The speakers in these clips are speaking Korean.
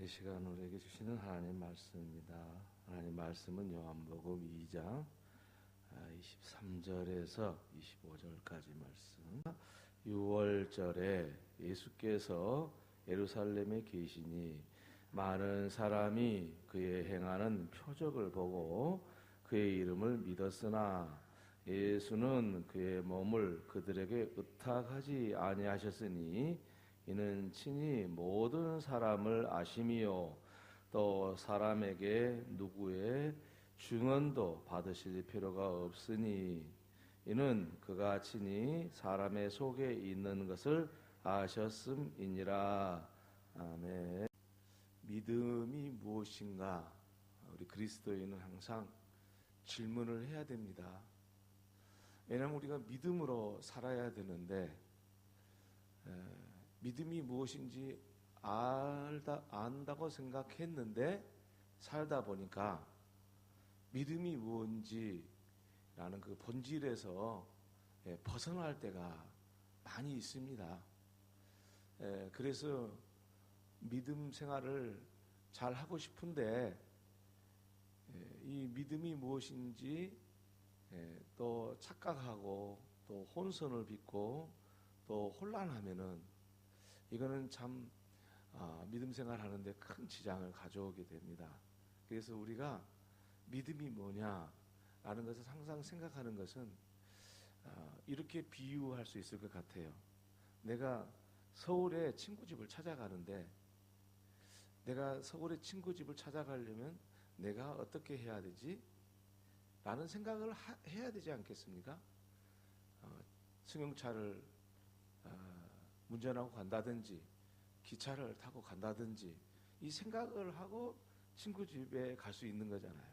이 시간 우리에게 주시는 하나님 말씀입니다. 하나님 말씀은 요한복음 2장 23절에서 25절까지 말씀. 6월절에 예수께서 예루살렘에 계시니 많은 사람이 그의 행하는 표적을 보고 그의 이름을 믿었으나 예수는 그의 몸을 그들에게 의탁하지 아니하셨으니 이는 친히 모든 사람을 아심이요 또 사람에게 누구의 증언도 받으실 필요가 없으니 이는 그가 친히 사람의 속에 있는 것을 아셨음이니라. 아멘. 믿음이 무엇인가? 우리 그리스도인은 항상 질문을 해야 됩니다. 왜냐하면 우리가 믿음으로 살아야 되는데 믿음이 무엇인지 안다고 생각했는데 살다 보니까 믿음이 무엇인지라는 그 본질에서 벗어날 때가 많이 있습니다. 그래서 믿음 생활을 잘 하고 싶은데 이 믿음이 무엇인지 또 착각하고 또 혼선을 빚고 또 혼란하면은 이거는 참 믿음 생활하는데 큰 지장을 가져오게 됩니다. 그래서 우리가 믿음이 뭐냐라는 것을 항상 생각하는 것은 이렇게 비유할 수 있을 것 같아요. 내가 서울에 친구집을 찾아가는데 내가 서울에 친구집을 찾아가려면 내가 어떻게 해야 되지? 라는 생각을 해야 되지 않겠습니까? 승용차를 운전하고 간다든지 기차를 타고 간다든지 이 생각을 하고 친구 집에 갈 수 있는 거잖아요.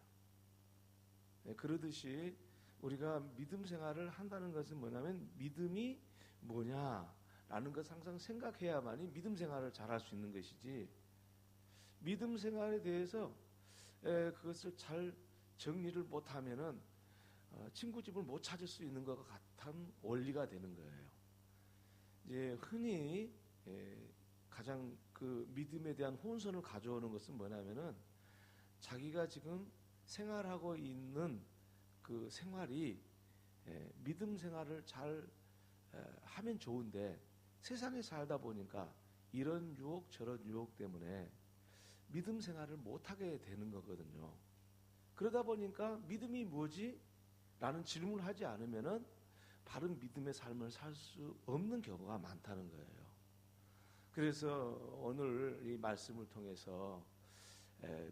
그러듯이 우리가 믿음 생활을 한다는 것은 뭐냐면 믿음이 뭐냐라는 것을 항상 생각해야만이 믿음 생활을 잘할 수 있는 것이지 믿음 생활에 대해서 그것을 잘 정리를 못하면은 친구 집을 못 찾을 수 있는 것 같은 원리가 되는 거예요. 이제 흔히 가장 그 믿음에 대한 혼선을 가져오는 것은 뭐냐면은 자기가 지금 생활하고 있는 그 생활이 믿음 생활을 잘 하면 좋은데 세상에 살다 보니까 이런 유혹 저런 유혹 때문에 믿음 생활을 못하게 되는 거거든요. 그러다 보니까 믿음이 뭐지? 라는 질문을 하지 않으면은 바른 믿음의 삶을 살 수 없는 경우가 많다는 거예요. 그래서 오늘 이 말씀을 통해서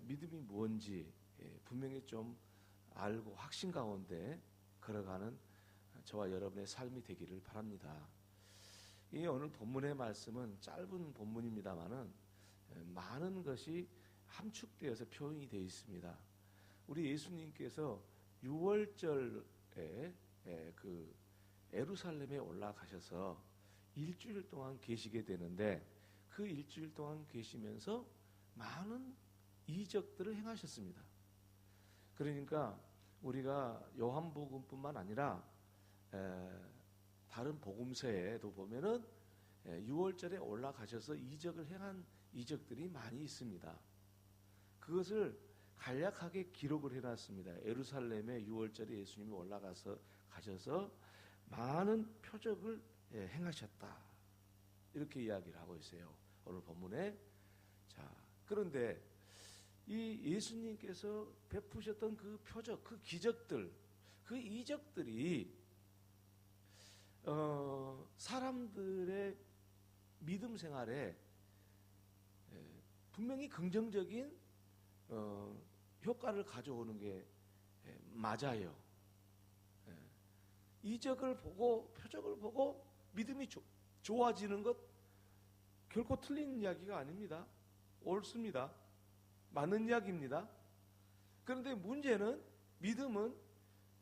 믿음이 뭔지 분명히 좀 알고 확신 가운데 걸어가는 저와 여러분의 삶이 되기를 바랍니다. 이 오늘 본문의 말씀은 짧은 본문입니다만은 많은 것이 함축되어서 표현이 되어 있습니다. 우리 예수님께서 6월절에 그 예루살렘에 올라가셔서 일주일 동안 계시게 되는데 그 일주일 동안 계시면서 많은 이적들을 행하셨습니다. 그러니까 우리가 요한복음뿐만 아니라 다른 복음서에도 보면은 6월절에 올라가셔서 이적을 행한 이적들이 많이 있습니다. 그것을 간략하게 기록을 해놨습니다. 예루살렘에 6월절에 예수님이 가셔서 많은 표적을 행하셨다. 이렇게 이야기를 하고 있어요. 오늘 본문에. 자, 그런데 이 예수님께서 베푸셨던 그 표적, 그 기적들, 그 이적들이 사람들의 믿음 생활에 분명히 긍정적인 효과를 가져오는 게 맞아요. 이적을 보고 표적을 보고 믿음이 좋아지는 것 결코 틀린 이야기가 아닙니다. 옳습니다. 맞는 이야기입니다. 그런데 문제는 믿음은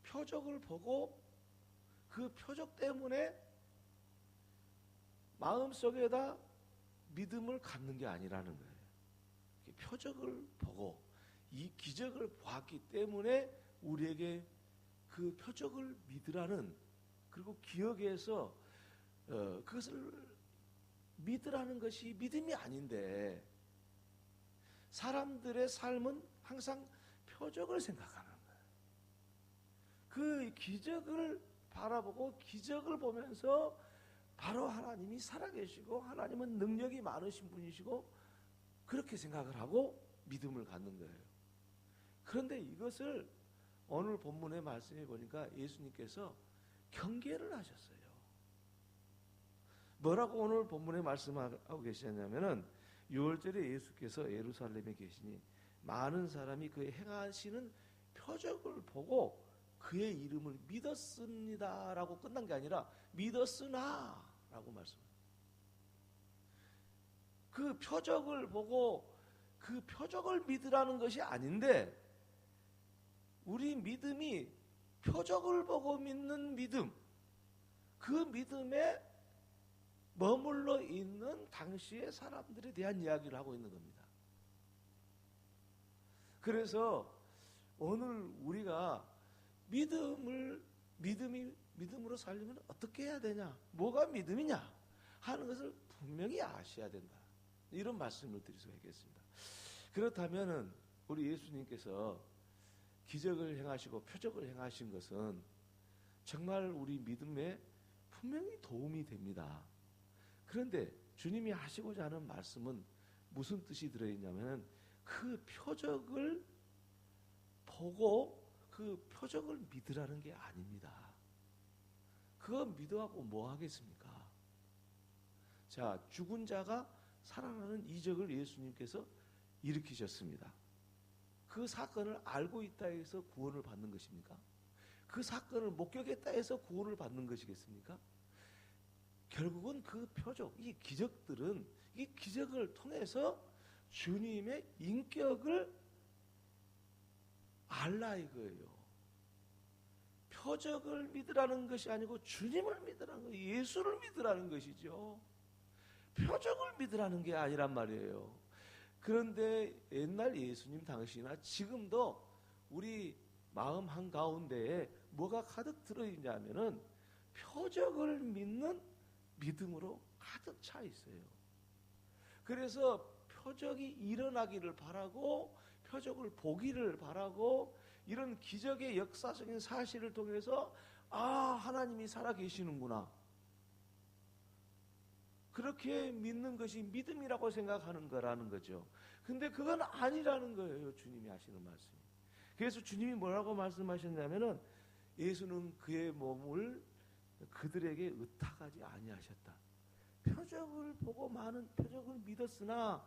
표적을 보고 그 표적 때문에 마음속에다 믿음을 갖는 게 아니라는 거예요. 표적을 보고 이 기적을 보았기 때문에 우리에게 그 표적을 믿으라는 그리고 기억해서 그것을 믿으라는 것이 믿음이 아닌데 사람들의 삶은 항상 표적을 생각하는 거예요. 그 기적을 바라보고 기적을 보면서 바로 하나님이 살아계시고 하나님은 능력이 많으신 분이시고 그렇게 생각을 하고 믿음을 갖는 거예요. 그런데 이것을 오늘 본문의 말씀에 보니까 예수님께서 경계를 하셨어요. 뭐라고 오늘 본문에 말씀하고 계시냐면은 6월절에 예수께서 예루살렘에 계시니 많은 사람이 그의 행하시는 표적을 보고 그의 이름을 믿었습니다 라고 끝난 게 아니라 믿었으나 라고 말씀합니다. 그 표적을 보고 그 표적을 믿으라는 것이 아닌데 우리 믿음이 표적을 보고 믿는 믿음, 그 믿음에 머물러 있는 당시의 사람들에 대한 이야기를 하고 있는 겁니다. 그래서 오늘 우리가 믿음으로 살려면 어떻게 해야 되냐, 뭐가 믿음이냐 하는 것을 분명히 아셔야 된다. 이런 말씀을 드릴 수가 있겠습니다. 그렇다면은 우리 예수님께서 기적을 행하시고 표적을 행하신 것은 정말 우리 믿음에 분명히 도움이 됩니다. 그런데 주님이 하시고자 하는 말씀은 무슨 뜻이 들어있냐면 그 표적을 보고 그 표적을 믿으라는 게 아닙니다. 그거 믿어하고 뭐 하겠습니까? 자, 죽은 자가 살아나는 이적을 예수님께서 일으키셨습니다. 그 사건을 알고 있다 해서 구원을 받는 것입니까? 그 사건을 목격했다 해서 구원을 받는 것이겠습니까? 결국은 그 표적, 이 기적들은 이 기적을 통해서 주님의 인격을 알라 이거예요. 표적을 믿으라는 것이 아니고 주님을 믿으라는 거, 예수를 믿으라는 것이죠. 표적을 믿으라는 게 아니란 말이에요. 그런데 옛날 예수님 당시나 지금도 우리 마음 한가운데에 뭐가 가득 들어있냐면은 표적을 믿는 믿음으로 가득 차 있어요. 그래서 표적이 일어나기를 바라고 표적을 보기를 바라고 이런 기적의 역사적인 사실을 통해서 하나님이 살아계시는구나, 그렇게 믿는 것이 믿음이라고 생각하는 거라는 거죠. 근데 그건 아니라는 거예요. 주님이 하시는 말씀이. 그래서 주님이 뭐라고 말씀하셨냐면은 예수는 그의 몸을 그들에게 의탁하지 아니하셨다. 표적을 보고 많은 표적을 믿었으나,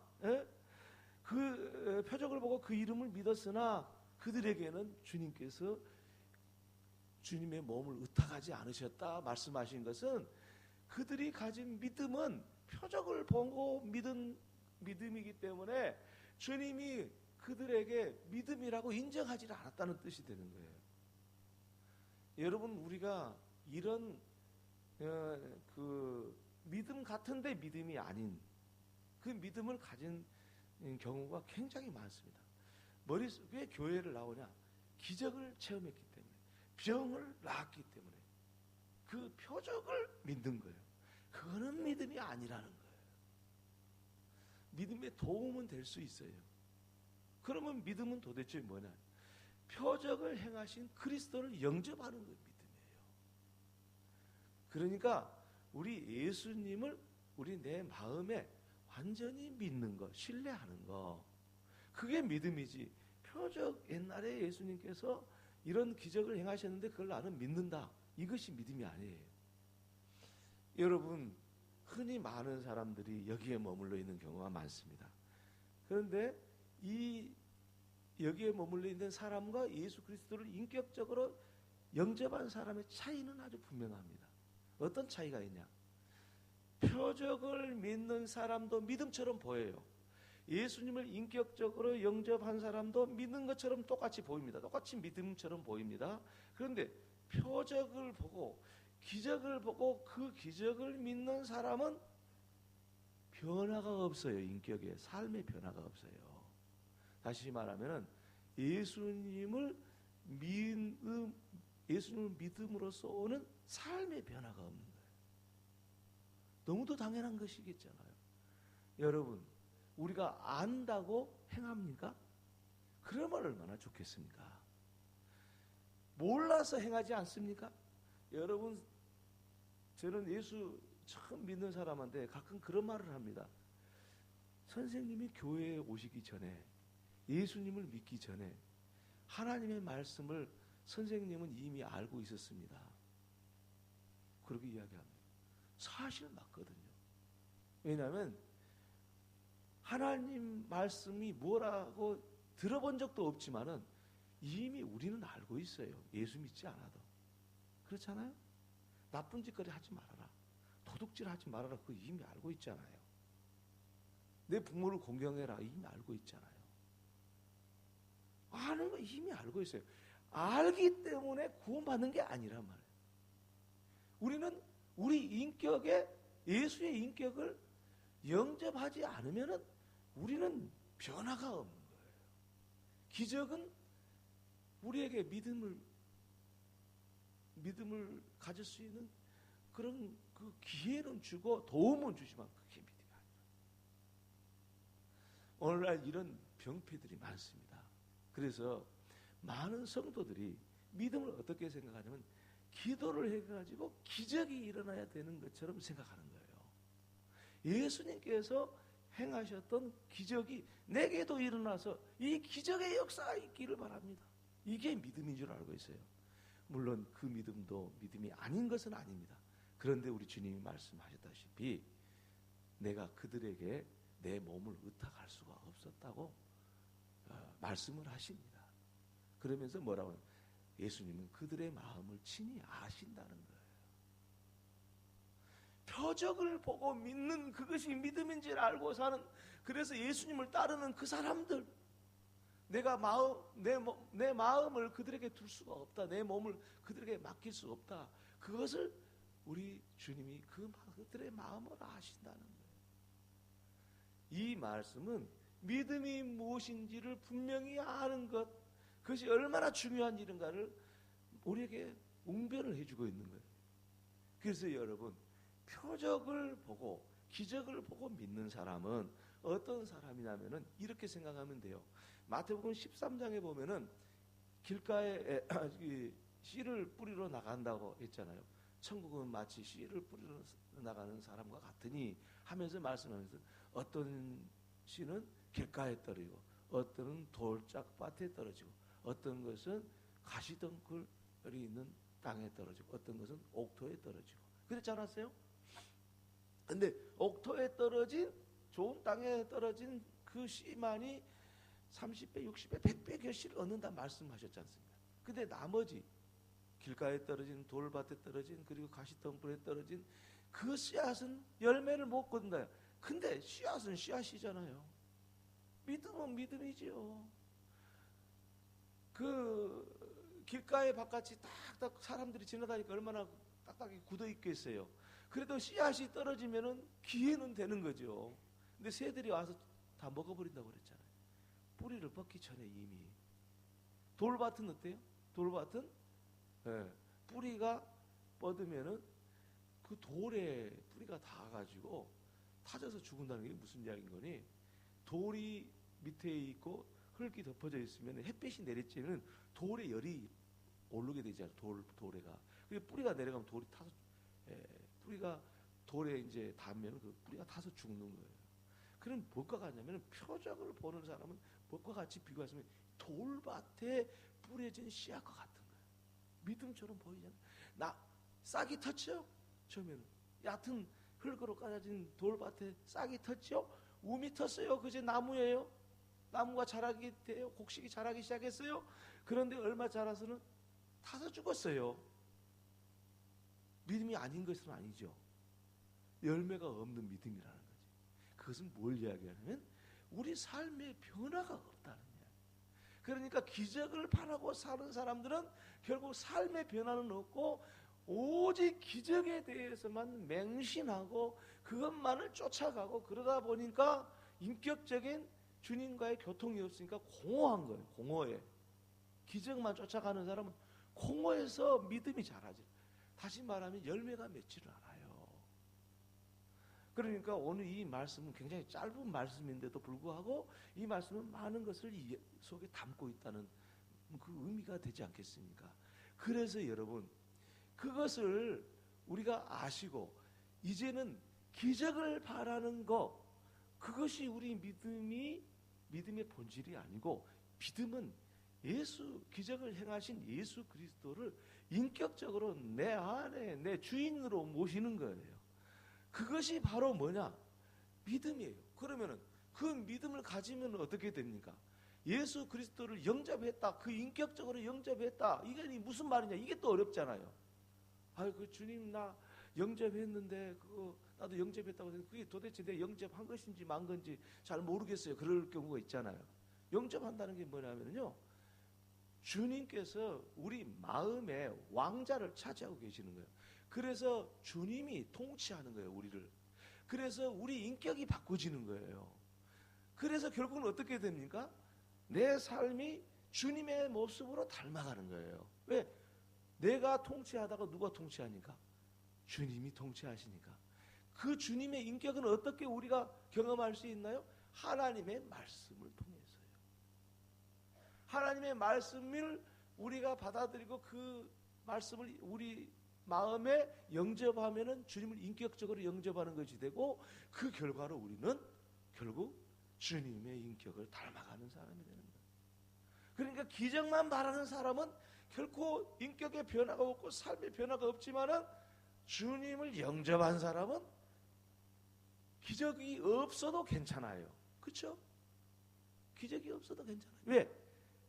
그 표적을 보고 그 이름을 믿었으나 그들에게는 주님께서 주님의 몸을 의탁하지 않으셨다 말씀하신 것은 그들이 가진 믿음은 표적을 보고 믿은 믿음이기 때문에 주님이 그들에게 믿음이라고 인정하지 않았다는 뜻이 되는 거예요. 여러분, 우리가 이런 그 믿음 같은데 믿음이 아닌 그 믿음을 가진 경우가 굉장히 많습니다. 왜 교회를 나오냐? 기적을 체험했기 때문에, 병을 낫기 때문에 그 표적을 믿는 거예요. 그거는 믿음이 아니라는 거예요. 믿음에 도움은 될 수 있어요. 그러면 믿음은 도대체 뭐냐? 표적을 행하신 그리스도를 영접하는 것 믿음이에요. 그러니까 우리 예수님을 우리 내 마음에 완전히 믿는 것, 신뢰하는 것, 그게 믿음이지. 표적, 옛날에 예수님께서 이런 기적을 행하셨는데 그걸 나는 믿는다, 이것이 믿음이 아니에요. 여러분, 흔히 많은 사람들이 여기에 머물러 있는 경우가 많습니다. 그런데 이 여기에 머물러 있는 사람과 예수 그리스도를 인격적으로 영접한 사람의 차이는 아주 분명합니다. 어떤 차이가 있냐? 표적을 믿는 사람도 믿음처럼 보여요. 예수님을 인격적으로 영접한 사람도 믿는 것처럼 똑같이 보입니다. 똑같이 믿음처럼 보입니다. 그런데 표적을 보고 기적을 보고 그 기적을 믿는 사람은 변화가 없어요. 인격에, 삶의 변화가 없어요. 다시 말하면 예수님을 믿음으로써 오는 삶의 변화가 없는 거예요. 너무도 당연한 것이겠잖아요. 여러분, 우리가 안다고 행합니까? 그러면 얼마나 좋겠습니까? 몰라서 행하지 않습니까? 여러분, 저는 예수 처음 믿는 사람한테 가끔 그런 말을 합니다. 선생님이 교회에 오시기 전에, 예수님을 믿기 전에 하나님의 말씀을 선생님은 이미 알고 있었습니다. 그렇게 이야기합니다. 사실 맞거든요. 왜냐하면 하나님 말씀이 뭐라고 들어본 적도 없지만은 이미 우리는 알고 있어요. 예수 믿지 않아도. 그렇잖아요? 나쁜 짓거리 하지 말아라. 도둑질 하지 말아라. 그거 이미 알고 있잖아요. 내 부모를 공경해라. 이미 알고 있잖아요. 아는 거 이미 알고 있어요. 알기 때문에 구원받는 게 아니란 말이에요. 우리는 우리 인격에 예수의 인격을 영접하지 않으면은 우리는 변화가 없는 거예요. 기적은 우리에게 믿음을 가질 수 있는 그런 그 기회는 주고 도움은 주지만 그게 믿음이 아니라. 오늘날 이런 병폐들이 많습니다. 그래서 많은 성도들이 믿음을 어떻게 생각하냐면 기도를 해가지고 기적이 일어나야 되는 것처럼 생각하는 거예요. 예수님께서 행하셨던 기적이 내게도 일어나서 이 기적의 역사가 있기를 바랍니다. 이게 믿음인 줄 알고 있어요. 물론 그 믿음도 믿음이 아닌 것은 아닙니다. 그런데 우리 주님이 말씀하셨다시피 내가 그들에게 내 몸을 의탁할 수가 없었다고 말씀을 하십니다. 그러면서 뭐라고 하냐? 예수님은 그들의 마음을 친히 아신다는 거예요. 표적을 보고 믿는 그것이 믿음인 줄 알고 사는, 그래서 예수님을 따르는 그 사람들, 내 마음을 그들에게 둘 수가 없다. 내 몸을 그들에게 맡길 수 없다. 그것을 우리 주님이 그들의 마음을 아신다는 거예요. 이 말씀은 믿음이 무엇인지를 분명히 아는 것, 그것이 얼마나 중요한 일인가를 우리에게 웅변을 해주고 있는 거예요. 그래서 여러분, 표적을 보고 기적을 보고 믿는 사람은 어떤 사람이냐면은 이렇게 생각하면 돼요. 마태복음 13장에 보면은 길가에 씨를 뿌리러 나간다고 했잖아요. 천국은 마치 씨를 뿌리러 나가는 사람과 같으니 하면서 말씀하면서 어떤 씨는 길가에 떨어지고 어떤 돌짝밭에 떨어지고 어떤 것은 가시덩굴이 있는 땅에 떨어지고 어떤 것은 옥토에 떨어지고 그렇지 않았어요? 근데 옥토에 떨어진 좋은 땅에 떨어진 그 씨만이 30배, 60배, 100배 결실을 얻는다 말씀하셨지 않습니까? 근데 나머지 길가에 떨어진 돌밭에 떨어진 그리고 가시덩굴에 떨어진 그 씨앗은 열매를 못 거둔다. 근데 씨앗은 씨앗이잖아요. 믿음은 믿음이지요. 그 길가의 바깥이 딱딱 사람들이 지나다니까 얼마나 딱딱하게 굳어 있겠어요. 그래도 씨앗이 떨어지면은 기회는 되는 거죠. 근데 새들이 와서 다 먹어버린다고 그랬잖아요. 뿌리를 뻗기 전에 이미. 돌밭은 어때요? 돌밭은 뿌리가 뻗으면은 그 돌에 뿌리가 닿아가지고 타져서 죽는다는 게 무슨 이야기인 거니? 돌이 밑에 있고 흙이 덮어져 있으면 햇빛이 내리쬐면 돌에 열이 오르게 되잖아요. 돌에가. 그리고 뿌리가 내려가면 돌이 타서 뿌리가 돌에 이제 닿으면 그 뿌리가 타서 죽는 거예요. 그럼 뭘과 같냐면 표적을 보는 사람은 뭘과 같이 비교하시면 돌밭에 뿌려진 씨앗과 같은 거예요. 믿음처럼 보이잖아요. 싹이 텄죠? 처음에는 얕은 흙으로 깔아진 돌밭에 싹이 텄죠? 움이 텄어요. 그제 나무예요. 나무가 자라게 돼요. 곡식이 자라기 시작했어요. 그런데 얼마 자라서는 타서 죽었어요. 믿음이 아닌 것은 아니죠. 열매가 없는 믿음이라는 거지. 그것은 뭘 이야기하냐면 우리 삶의 변화가 없다는 거예요. 그러니까 기적을 바라고 사는 사람들은 결국 삶의 변화는 없고 오직 기적에 대해서만 맹신하고 그것만을 쫓아가고 그러다 보니까 인격적인 주님과의 교통이 없으니까 공허한 거예요. 공허해. 기적만 쫓아가는 사람은 공허해서 믿음이 자라지. 다시 말하면 열매가 맺지를 않아요. 그러니까 오늘 이 말씀은 굉장히 짧은 말씀인데도 불구하고 이 말씀은 많은 것을 속에 담고 있다는 그 의미가 되지 않겠습니까? 그래서 여러분, 그것을 우리가 아시고 이제는 기적을 바라는 것, 그것이 우리 믿음의 본질이 아니고, 믿음은 기적을 행하신 예수 그리스도를 인격적으로 내 안에 내 주인으로 모시는 거예요. 그것이 바로 뭐냐? 믿음이에요. 그러면은 그 믿음을 가지면 어떻게 됩니까? 예수 그리스도를 영접했다, 그 인격적으로 영접했다, 이게 무슨 말이냐? 이게 또 어렵잖아요. 그 주님 나 영접했는데 그거 나도 영접했다고 해서 그게 도대체 내 영접한 것인지 만 건지 잘 모르겠어요. 그럴 경우가 있잖아요. 영접한다는 게 뭐냐면요, 주님께서 우리 마음에 왕자를 차지하고 계시는 거예요. 그래서 주님이 통치하는 거예요, 우리를. 그래서 우리 인격이 바꿔지는 거예요. 그래서 결국은 어떻게 됩니까? 내 삶이 주님의 모습으로 닮아가는 거예요. 왜? 내가 통치하다가 누가 통치하니까? 주님이 통치하시니까. 그 주님의 인격은 어떻게 우리가 경험할 수 있나요? 하나님의 말씀을 통해서요. 하나님의 말씀을 우리가 받아들이고 그 말씀을 우리 마음에 영접하면은 주님을 인격적으로 영접하는 것이 되고, 그 결과로 우리는 결국 주님의 인격을 닮아가는 사람이 되는 거예요. 그러니까 기적만 바라는 사람은 결코 인격의 변화가 없고 삶의 변화가 없지만은, 주님을 영접한 사람은 기적이 없어도 괜찮아요. 그렇죠? 기적이 없어도 괜찮아요. 왜?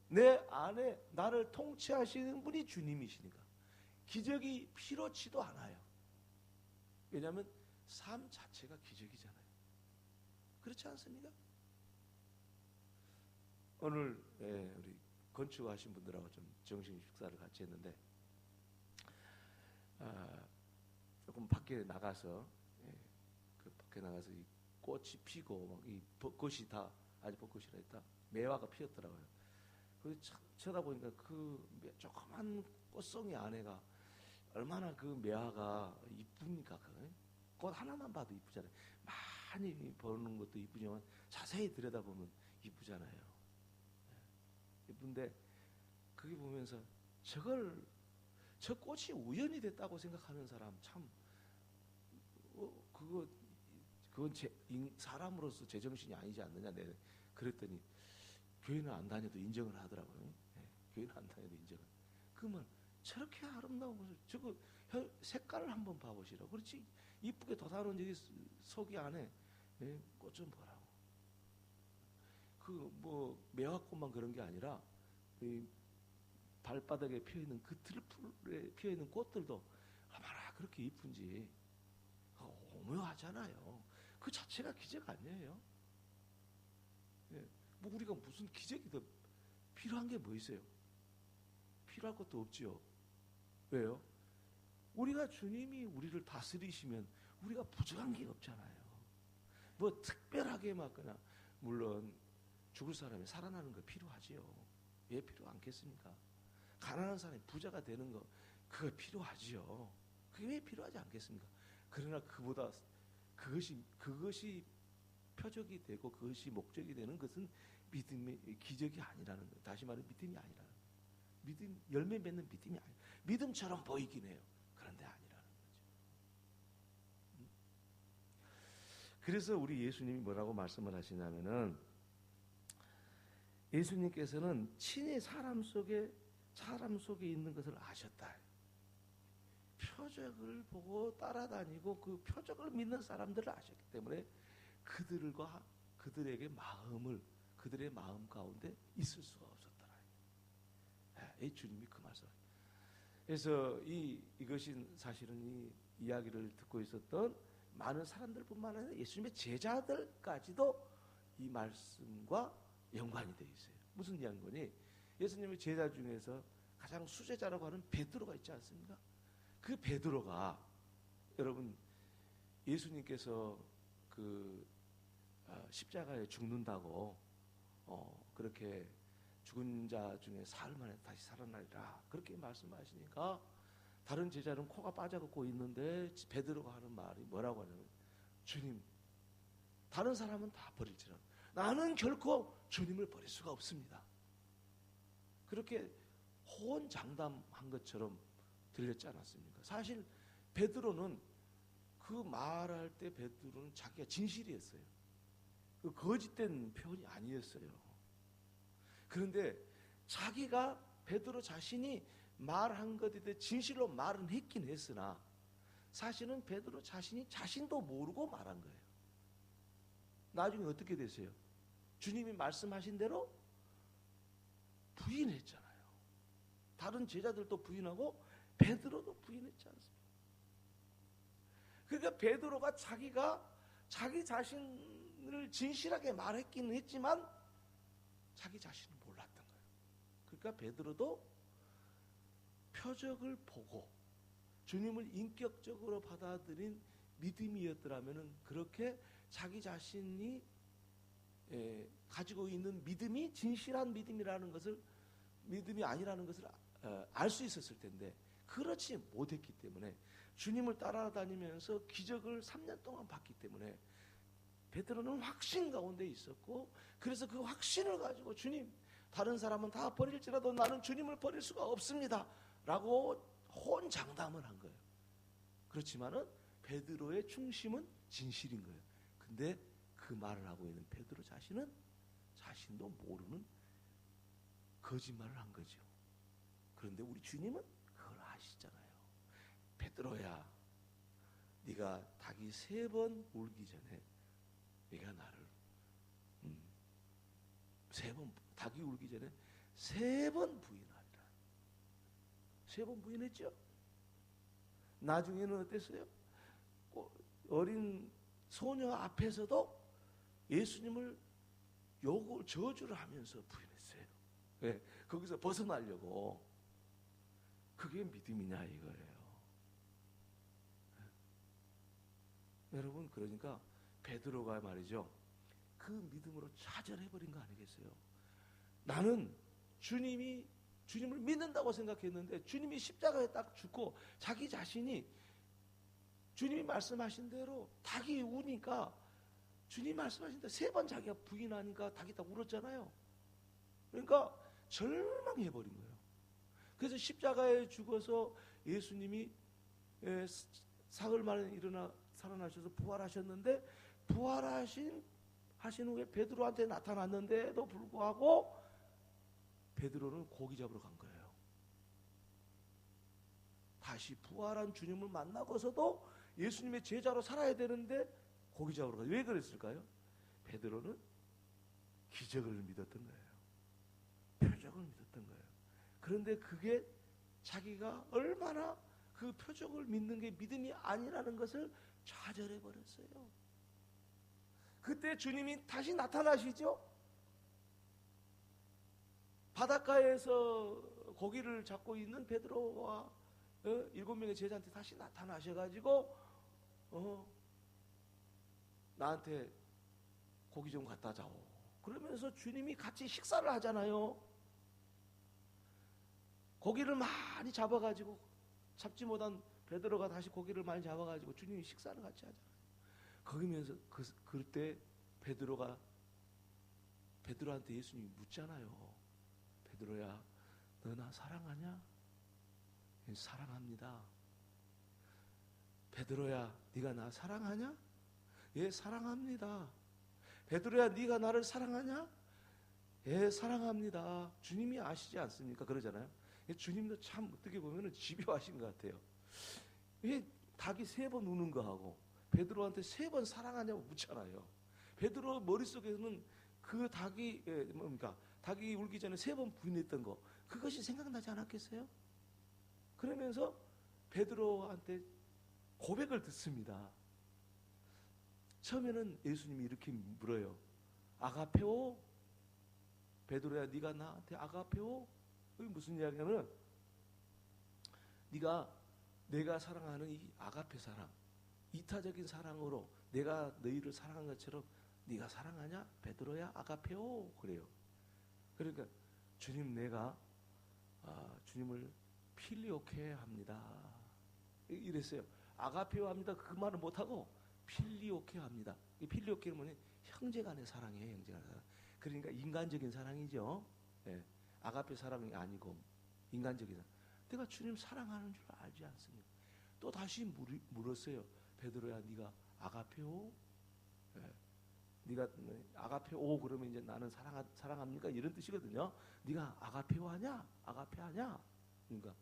내 안에 나를 통치하시는 분이 주님이시니까 기적이 필요치도 않아요. 왜냐하면 삶 자체가 기적이잖아요. 그렇지 않습니까? 오늘 우리 건축하신 분들하고 좀 정식 식사를 같이 했는데, 조금 밖에 나가서 그 밖에 나가서 이 꽃이 피고 막 이 벚꽃이 다 아직 벚꽃이라 했다 매화가 피었더라고요. 그 쳐다보니까 그 조그만 꽃송이 안에가 얼마나 그 매화가 이쁩니까? 꽃 하나만 봐도 이쁘잖아요. 많이 보는 것도 이쁘지만 자세히 들여다보면 이쁘잖아요. 이쁜데 그게 보면서 저 꽃이 우연이 됐다고 생각하는 사람 참 그건 사람으로서 제정신이 아니지 않느냐. 그랬더니 교회는 안 다녀도 인정을 하더라고요. 교회는 안 다녀도 인정을. 그러면 저렇게 아름다운 것을, 저거 색깔을 한번 봐보시라고. 그렇지, 이쁘게 돋아놓은 여기 속이 안에 꽃 좀 보라고. 그 뭐 매화꽃만 그런 게 아니라 이 발바닥에 피어있는 그 들풀에 피어있는 꽃들도 얼마나 그렇게 이쁜지 오묘하잖아요. 그 자체가 기적 아니에요. 뭐 우리가 무슨 기적이 더 필요한 게 뭐 있어요? 필요할 것도 없지요. 왜요? 우리가 주님이 우리를 다스리시면 우리가 부족한 게 없잖아요. 뭐 특별하게 막거나, 물론 죽을 사람이 살아나는 거 필요하지요. 왜 필요 않겠습니까? 가난한 사람이 부자가 되는 거 그거 필요하지요. 그게 왜 필요하지 않겠습니까? 그러나 그보다 그것이 표적이 되고 그것이 목적이 되는 것은 믿음의 기적이 아니라는 거예요. 다시 말해 믿음이 아니라는 거예요. 믿음, 열매 맺는 믿음이 아니에요. 믿음처럼 보이긴 해요. 그런데 아니라는 거죠. 그래서 우리 예수님이 뭐라고 말씀을 하시냐면은, 예수님께서는 친히 사람 속에 있는 것을 아셨다. 표적을 보고 따라다니고 그 표적을 믿는 사람들을 아셨기 때문에 그들의 마음 가운데 있을 수가 없었더라. 이 주님이 그 말씀. 그래서 이것이 사실은 이 이야기를 듣고 있었던 많은 사람들뿐만 아니라 예수님의 제자들까지도 이 말씀과 연관이 되어 있어요. 무슨 연관이? 예수님의 제자 중에서 가장 수제자라고 하는 베드로가 있지 않습니까? 그 베드로가, 여러분, 예수님께서 그 십자가에 죽는다고 그렇게 죽은 자 중에 사흘 만에 다시 살아나리라 그렇게 말씀하시니까, 다른 제자는 코가 빠져갖고 있는데 베드로가 하는 말이 뭐라고 하냐면, 주님, 다른 사람은 다 버릴지라도 나는 결코 주님을 버릴 수가 없습니다. 그렇게 호언장담한 것처럼 들렸지 않았습니까? 사실 베드로는 그 말할 때 베드로는 자기가 진실이었어요. 그 거짓된 표현이 아니었어요. 그런데 자기가 베드로 자신이 말한 것에 대해 진실로 말은 했긴 했으나 사실은 베드로 자신이 자신도 모르고 말한 거예요. 나중에 어떻게 됐어요? 주님이 말씀하신 대로 부인했잖아요. 다른 제자들도 부인하고 베드로도 부인했지 않습니까? 그러니까 베드로가 자기 자신을 진실하게 말했기는 했지만 자기 자신은 몰랐던 거예요. 그러니까 베드로도 표적을 보고 주님을 인격적으로 받아들인 믿음이었더라면 그렇게 자기 자신이 가지고 있는 믿음이 진실한 믿음이라는 것을, 믿음이 아니라는 것을 알 수 있었을 텐데 그렇지 못했기 때문에 주님을 따라다니면서 기적을 3년 동안 봤기 때문에 베드로는 확신 가운데 있었고, 그래서 그 확신을 가지고 주님, 다른 사람은 다 버릴지라도 나는 주님을 버릴 수가 없습니다 라고 혼장담을 한 거예요. 그렇지만은 베드로의 중심은 진실인 거예요. 근데 그 말을 하고 있는 베드로 자신은 자신도 모르는 거짓말을 한 거죠. 그런데 우리 주님은 그걸 아시잖아요. 베드로야, 네가 닭이 3번 울기 전에 네가 나를 닭이 울기 전에 3번 부인하리라. 3번 부인했죠. 나중에는 어땠어요? 어린 소녀 앞에서도 예수님을 저주를 하면서 부인했어요. 네, 거기서 벗어나려고. 그게 믿음이냐 이거예요. 네. 여러분, 그러니까 베드로가 말이죠, 그 믿음으로 좌절해버린 거 아니겠어요? 나는 주님을 믿는다고 생각했는데 주님이 십자가에 딱 죽고 자기 자신이 주님이 말씀하신 대로 닭이 우니까, 주님이 말씀하신 대로 3번 자기가 부인하니까 닭이 딱 울었잖아요. 그러니까 절망해버린 거예요. 그래서 십자가에 죽어서 예수님이 사흘 만에 살아나셔서 부활하셨는데, 부활하신 후에 베드로한테 나타났는데도 불구하고 베드로는 고기 잡으러 간 거예요. 다시 부활한 주님을 만나고서도 예수님의 제자로 살아야 되는데 고기 잡으러 가요. 왜 그랬을까요? 베드로는 기적을 믿었던 거예요. 표적을 믿었던 거예요. 그런데 그게 자기가 얼마나 그 표적을 믿는 게 믿음이 아니라는 것을 좌절해 버렸어요. 그때 주님이 다시 나타나시죠. 바닷가에서 고기를 잡고 있는 베드로와 7명의 제자한테 다시 나타나셔가지고 나한테 고기 좀 갖다 자오. 그러면서 주님이 같이 식사를 하잖아요. 고기를 많이 잡아가지고, 잡지 못한 베드로가 다시 고기를 많이 잡아가지고 주님이 식사를 같이 하잖아요. 거기면서 그때 베드로한테 예수님이 묻잖아요. 베드로야, 너 나 사랑하냐? 사랑합니다. 베드로야, 네가 나 사랑하냐? 예, 사랑합니다. 베드로야, 네가 나를 사랑하냐? 예, 사랑합니다. 주님이 아시지 않습니까? 그러잖아요. 주님도 참 어떻게 보면 집요하신 것 같아요. 왜 닭이 3번 우는 거하고 베드로한테 3번 사랑하냐고 묻잖아요. 베드로 머릿속에서는 그 닭이 닭이 울기 전에 3번 부인했던 거, 그것이 생각나지 않았겠어요? 그러면서 베드로한테 고백을 듣습니다. 처음에는 예수님이 이렇게 물어요. 아가페오? 베드로야, 네가 나한테 아가페오? 그게 무슨 이야기냐면, 내가 사랑하는 이 아가페 사랑, 이타적인 사랑으로 내가 너희를 사랑한 것처럼 네가 사랑하냐? 베드로야, 아가페오? 그래요. 그러니까 주님, 내가 주님을 필리오케 합니다. 이랬어요. 아가페오 합니다. 그 말을 못하고 필리오케 합니다. 이 필리오케는 뭐냐? 형제간의 사랑이에요. 형제간의 사랑. 그러니까 인간적인 사랑이죠. 예. 아가페 사랑이 아니고 인간적인 사랑. 내가 주님 사랑하는 줄 알지 않습니까? 또 다시 물었어요. 베드로야, 네가 아가페오? 예. 네가 아가페오 그러면 이제 나는 사랑합니까? 이런 뜻이거든요. 네가 아가페오 하냐? 아가페 하냐? 그러니까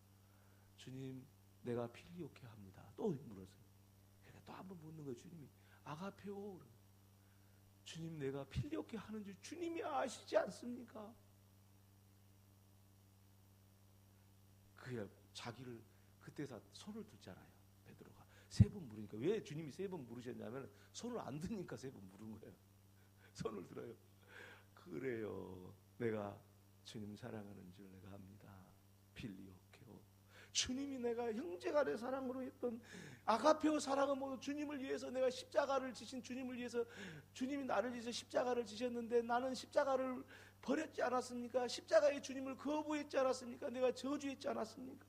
주님 내가 필리오케 합니다. 또 물었어요. 그러니까 또 한 번 묻는 거예요. 주님이 아가페오. 주님 내가 필리오케 하는 줄 주님이 아시지 않습니까? 그야 자기를 그때서 손을 들잖아요. 베드로가 세 번 물으니까. 왜 주님이 세 번 물으셨냐면 손을 안 드니까 세 번 물은 거예요. 손을 들어요. 그래요. 내가 주님 사랑하는 줄 내가 압니다. 필리오케오. 주님이 내가 형제간의 사랑으로 했던 아가페오 사랑은 모두 주님을 위해서 내가 십자가를 지신 주님을 위해서 주님이 나를 위해서 십자가를 지셨는데 나는 십자가를 버렸지 않았습니까? 십자가의 주님을 거부했지 않았습니까? 내가 저주했지 않았습니까?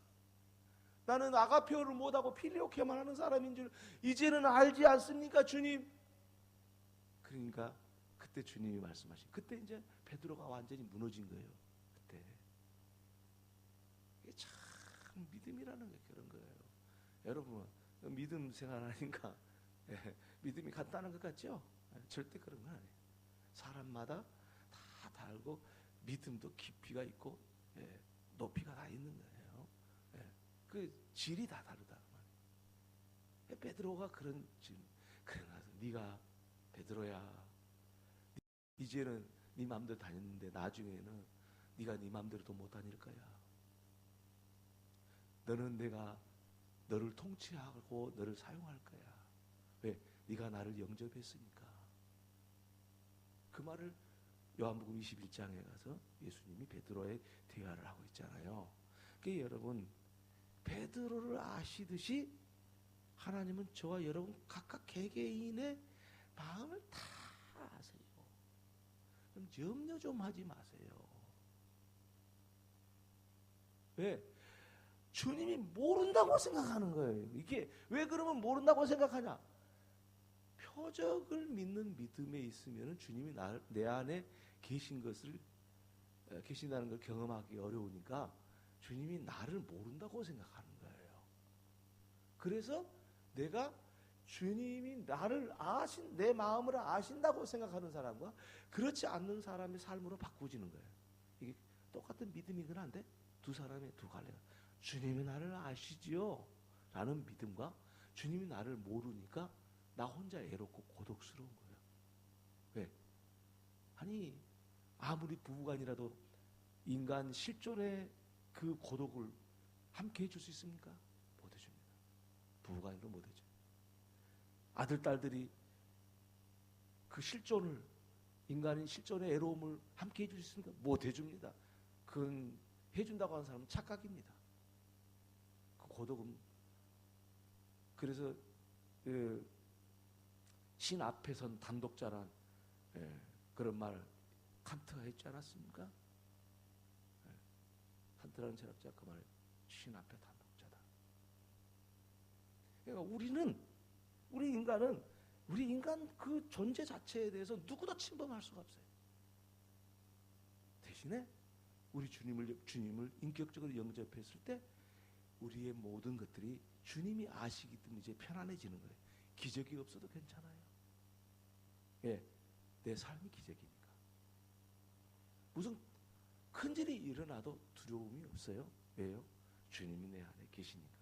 나는 아가페오를 못하고 필리오케만 하는 사람인 줄 이제는 알지 않습니까? 주님. 그러니까 그때 주님이 말씀하신 그때 이제 베드로가 완전히 무너진 거예요. 그때 이게 참 믿음이라는 게 그런 거예요. 여러분 믿음 생활하니까 믿음이 간단한 것 같죠? 절대 그런 건 아니에요. 사람마다 다 다르고 믿음도 깊이가 있고 높이가 다 있는 거예요. 그 질이 다 다르다. 베드로가 그런 질. 그래서 네가 베드로야, 이제는 네 마음대로 다녔는데 나중에는 네가 네 마음대로 도 못 다닐 거야. 너는 내가 너를 통치하고 너를 사용할 거야. 왜? 네가 나를 영접했으니까. 그 말을 요한복음 21장에 가서 예수님이 베드로의 대화를 하고 있잖아요. 그러니까 여러분 베드로를 아시듯이 하나님은 저와 여러분 각각 개개인의 마음을 다 아세요. 그럼 염려 좀 하지 마세요. 왜? 주님이 모른다고 생각하는 거예요. 이게 왜 그러면 모른다고 생각하냐? 표적을 믿는 믿음에 있으면 주님이 내 안에 계신다는 걸 경험하기 어려우니까 주님이 나를 모른다고 생각하는 거예요. 그래서 내가 주님이 나를 내 마음을 아신다고 생각하는 사람과 그렇지 않는 사람의 삶으로 바꾸지는 거예요. 이게 똑같은 믿음이긴 한데 두 사람의 두 갈래가. 주님이 나를 아시지요? 라는 믿음과 주님이 나를 모르니까 나 혼자 애롭고 고독스러운 거예요. 왜? 아니 아무리 부부간이라도 인간 실존의 그 고독을 함께 해줄 수 있습니까? 못 해줍니다. 부부간으로 못 해줘요. 아들, 딸들이 그 실존을, 인간의 실존의 애로움을 함께 해줄 수 있습니까? 못 해줍니다. 그건 해준다고 하는 사람은 착각입니다. 그 고독은. 그래서 신 앞에 선 단독자란 그런 말 칸트가 했지 않았습니까? 칸트라는 철학자가 그 말을 신 앞에 단독자다. 그러니까 우리 인간 그 존재 자체에 대해서 누구도 침범할 수가 없어요. 대신에 우리 주님을 인격적으로 영접했을 때 우리의 모든 것들이 주님이 아시기 때문에 이제 편안해지는 거예요. 기적이 없어도 괜찮아요. 내 삶이 기적이니까. 무슨 큰일이 일어나도 두려움이 없어요. 왜요? 주님이 내 안에 계시니까.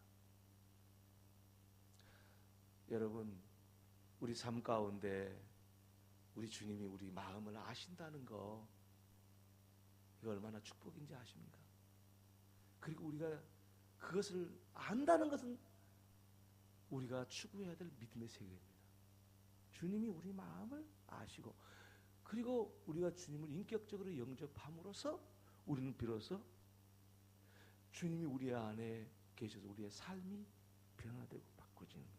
여러분, 우리 삶 가운데 우리 주님이 우리 마음을 아신다는 거, 이거 얼마나 축복인지 아십니까? 그리고 우리가 그것을 안다는 것은 우리가 추구해야 될 믿음의 세계입니다. 주님이 우리 마음을 아시고, 그리고 우리가 주님을 인격적으로 영접함으로써 우리는 비로소 주님이 우리 안에 계셔서 우리의 삶이 변화되고 바꿔지는 거예요.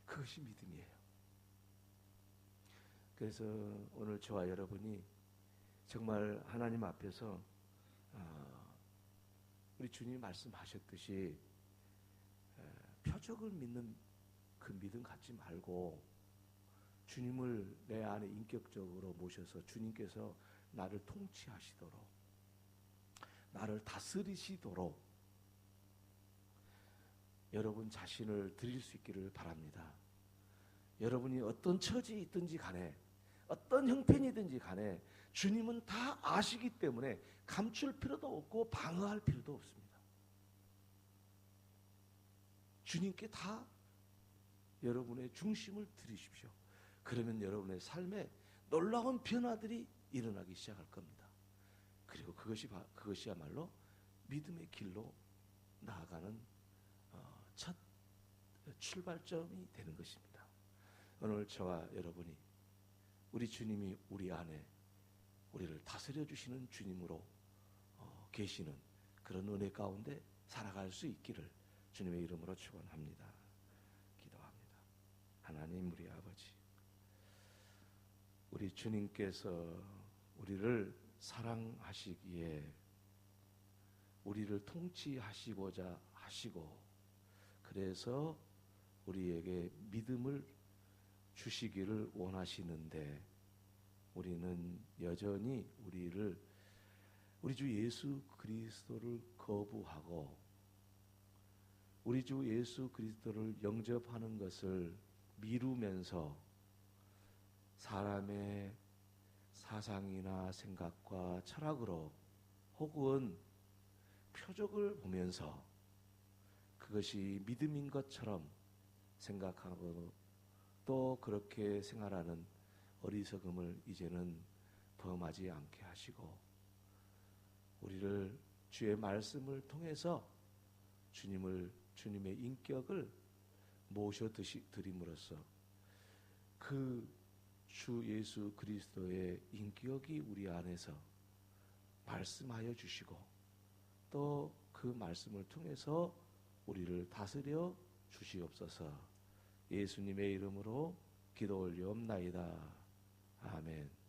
그것이 믿음이에요. 그래서 오늘 저와 여러분이 정말 하나님 앞에서 우리 주님이 말씀하셨듯이 표적을 믿는 그 믿음 갖지 말고 주님을 내 안에 인격적으로 모셔서 주님께서 나를 통치하시도록, 나를 다스리시도록 여러분 자신을 드릴 수 있기를 바랍니다. 여러분이 어떤 처지에 있든지 간에, 어떤 형편이든지 간에 주님은 다 아시기 때문에 감출 필요도 없고 방어할 필요도 없습니다. 주님께 다 여러분의 중심을 드리십시오. 그러면 여러분의 삶에 놀라운 변화들이 일어나기 시작할 겁니다. 그리고 그것이야말로 믿음의 길로 나아가는 첫 출발점이 되는 것입니다. 오늘 저와 여러분이 우리 주님이 우리 안에 우리를 다스려 주시는 주님으로 계시는 그런 은혜 가운데 살아갈 수 있기를 주님의 이름으로 축원합니다. 기도합니다. 하나님 우리 아버지, 우리 주님께서 우리를 사랑하시기에 우리를 통치하시고자 하시고, 그래서 우리에게 믿음을 주시기를 원하시는데 우리는 여전히 우리 주 예수 그리스도를 거부하고 우리 주 예수 그리스도를 영접하는 것을 미루면서 사람의 사상이나 생각과 철학으로 혹은 표적을 보면서 그것이 믿음인 것처럼 생각하고 또 그렇게 생활하는 어리석음을 이제는 범하지 않게 하시고, 우리를 주의 말씀을 통해서 주님의 인격을 모셔드림으로써 그 주 예수 그리스도의 인격이 우리 안에서 말씀하여 주시고 또 그 말씀을 통해서 우리를 다스려 주시옵소서. 예수님의 이름으로 기도 올리옵나이다. 아멘.